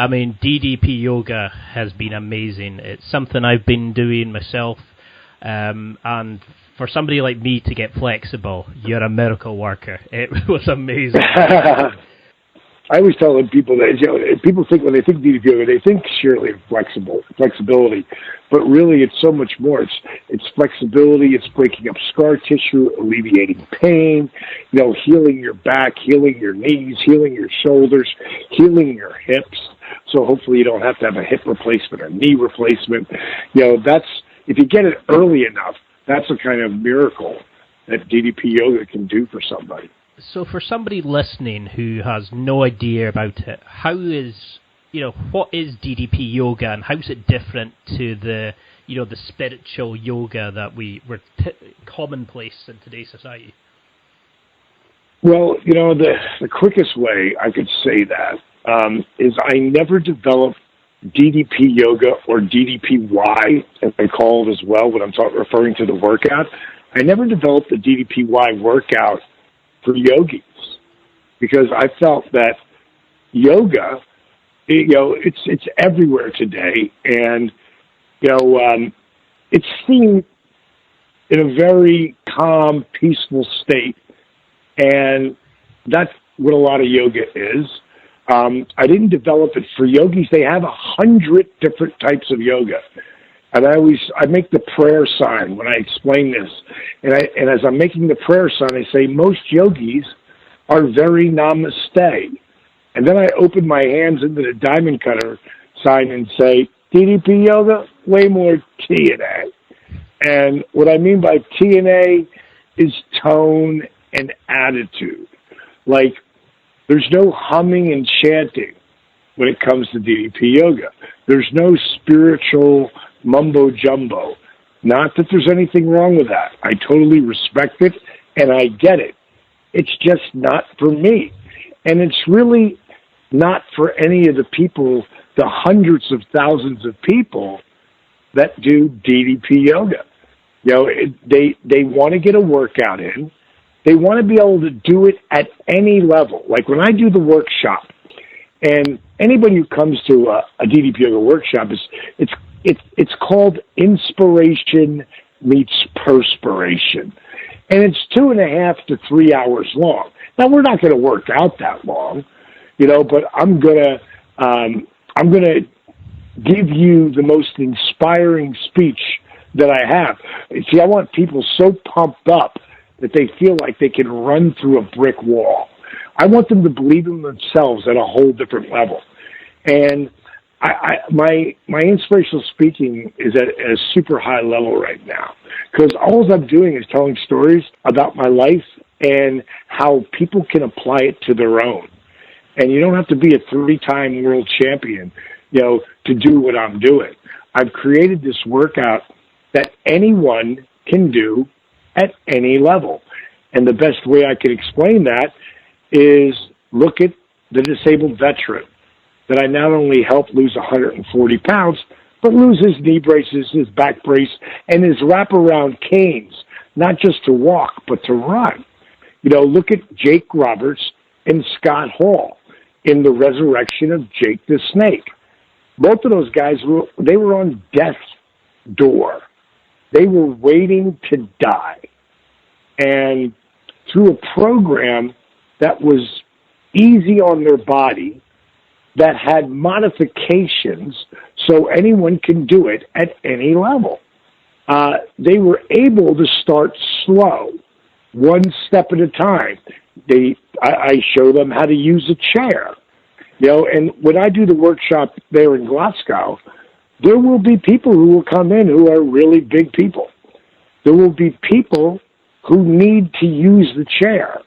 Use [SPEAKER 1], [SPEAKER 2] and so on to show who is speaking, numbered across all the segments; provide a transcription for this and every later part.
[SPEAKER 1] I mean, DDP Yoga has been amazing. It's something I've been doing myself, and for somebody like me to get flexible, you're a miracle worker. It was amazing.
[SPEAKER 2] I always tell people that, people think when they think DDP yoga, they think surely flexibility, but really it's so much more. It's flexibility. It's breaking up scar tissue, alleviating pain, healing your back, healing your knees, healing your shoulders, healing your hips. So hopefully you don't have to have a hip replacement or knee replacement. That's, if you get it early enough, that's a kind of miracle that DDP yoga can do for somebody.
[SPEAKER 1] So for somebody listening who has no idea about it, what is DDP yoga and how is it different to the spiritual yoga that we're commonplace in today's society?
[SPEAKER 2] Well, the quickest way I could say that is I never developed DDP yoga or DDPY, as they call it as well when I'm referring to the workout. I never developed the DDPY workout for yogis, because I felt that yoga, it's everywhere today, and it's seen in a very calm, peaceful state, and that's what a lot of yoga is. I didn't develop it for yogis. They have 100 different types of yoga. And I make the prayer sign when I explain this. And as I'm making the prayer sign, I say, most yogis are very namaste. And then I open my hands into the diamond cutter sign and say, DDP yoga, way more TNA. And what I mean by TNA is tone and attitude. Like, there's no humming and chanting when it comes to DDP yoga. There's no spiritual mumbo jumbo. Not that there's anything wrong with that. I totally respect it and I get it. It's just not for me. And it's really not for any of the people, the hundreds of thousands of people that do DDP yoga. They want to get a workout in. They want to be able to do it at any level. Like when I do the workshop, and anybody who comes to a DDP yoga workshop, it's called Inspiration Meets Perspiration. And it's 2.5 to 3 hours long. Now, we're not going to work out that long, but I'm going to give you the most inspiring speech that I have. See, I want people so pumped up that they feel like they can run through a brick wall. I want them to believe in themselves at a whole different level. And my inspirational speaking is at a super high level right now, because all I'm doing is telling stories about my life and how people can apply it to their own. And you don't have to be a 3-time world champion, to do what I'm doing. I've created this workout that anyone can do at any level. And the best way I can explain that is look at the disabled veteran that I not only helped lose 140 pounds, but lose his knee braces, his back brace, and his wraparound canes, not just to walk, but to run. Look at Jake Roberts and Scott Hall in The Resurrection of Jake the Snake. Both of those guys, they were on death's door. They were waiting to die. And through a program that was easy on their body, that had modifications so anyone can do it at any level, they were able to start slow, one step at a time. I show them how to use a chair. And when I do the workshop there in Glasgow, there will be people who will come in who are really big people. There will be people who need to use the chair.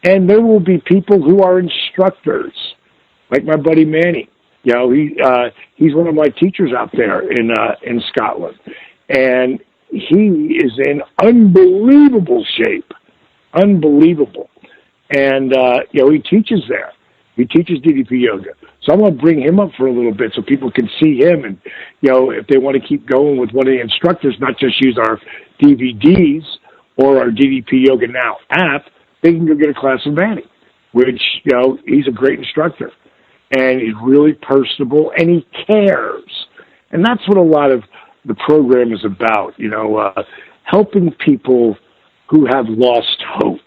[SPEAKER 2] And there will be people who are instructors, like my buddy Manny. He's one of my teachers out there in Scotland. And he is in unbelievable shape. Unbelievable. And, he teaches there. He teaches DDP yoga. So I'm going to bring him up for a little bit so people can see him. And, if they want to keep going with one of the instructors, not just use our DVDs or our DDP Yoga Now app, they can go get a class with Manny, which, he's a great instructor. and he's really personable, and he cares. And that's what a lot of the program is about, helping people who have lost hope,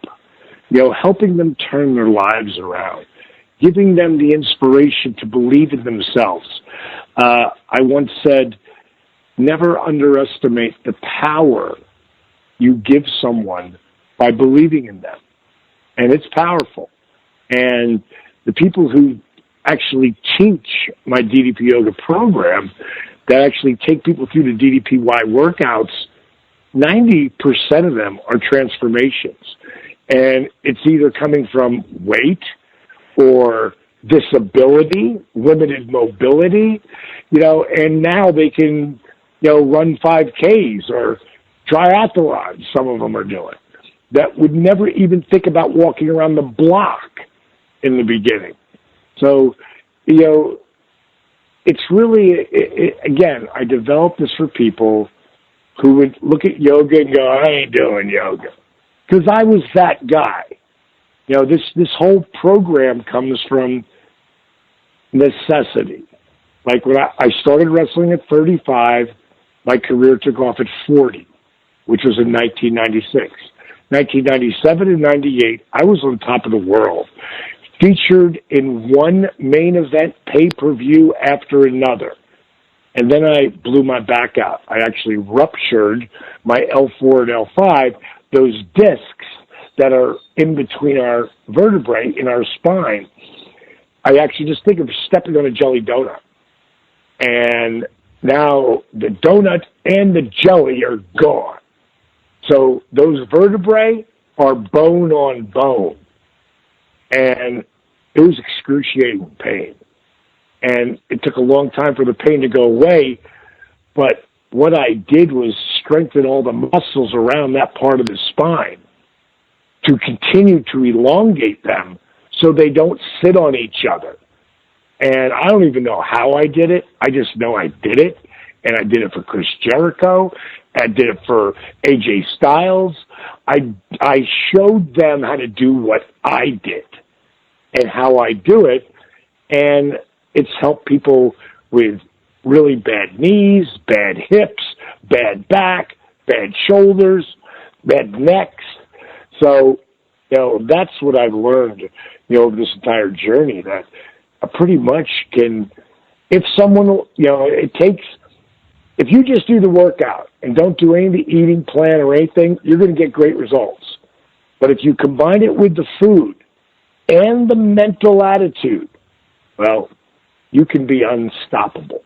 [SPEAKER 2] helping them turn their lives around, giving them the inspiration to believe in themselves. I once said, never underestimate the power you give someone by believing in them. And it's powerful. And the people who actually teach my DDP Yoga program, that actually take people through the DDPY workouts, 90% of them are transformations. And it's either coming from weight or disability, limited mobility, and now they can, run 5Ks or triathlons, some of them are doing, that would never even think about walking around the block in the beginning. So, it's really, again, I developed this for people who would look at yoga and go, I ain't doing yoga. Because I was that guy. This whole program comes from necessity. Like when I started wrestling at 35, my career took off at 40, which was in 1996. 1997 and 98, I was on top of the world, featured in one main event pay-per-view after another. And then I blew my back out. I actually ruptured my L4 and L5, those discs that are in between our vertebrae in our spine. I actually just think of stepping on a jelly donut. And now the donut and the jelly are gone. So those vertebrae are bone on bone. And it was excruciating pain. And it took a long time for the pain to go away. But what I did was strengthen all the muscles around that part of the spine to continue to elongate them so they don't sit on each other. And I don't even know how I did it. I just know I did it. And I did it for Chris Jericho. I did it for AJ Styles. I showed them how to do what I did and how I do it. And it's helped people with really bad knees, bad hips, bad back, bad shoulders, bad necks. So, that's what I've learned, over this entire journey, that I pretty much can, if someone, if you just do the workout and don't do any of the eating plan or anything, you're going to get great results. But if you combine it with the food and the mental attitude, well, you can be unstoppable.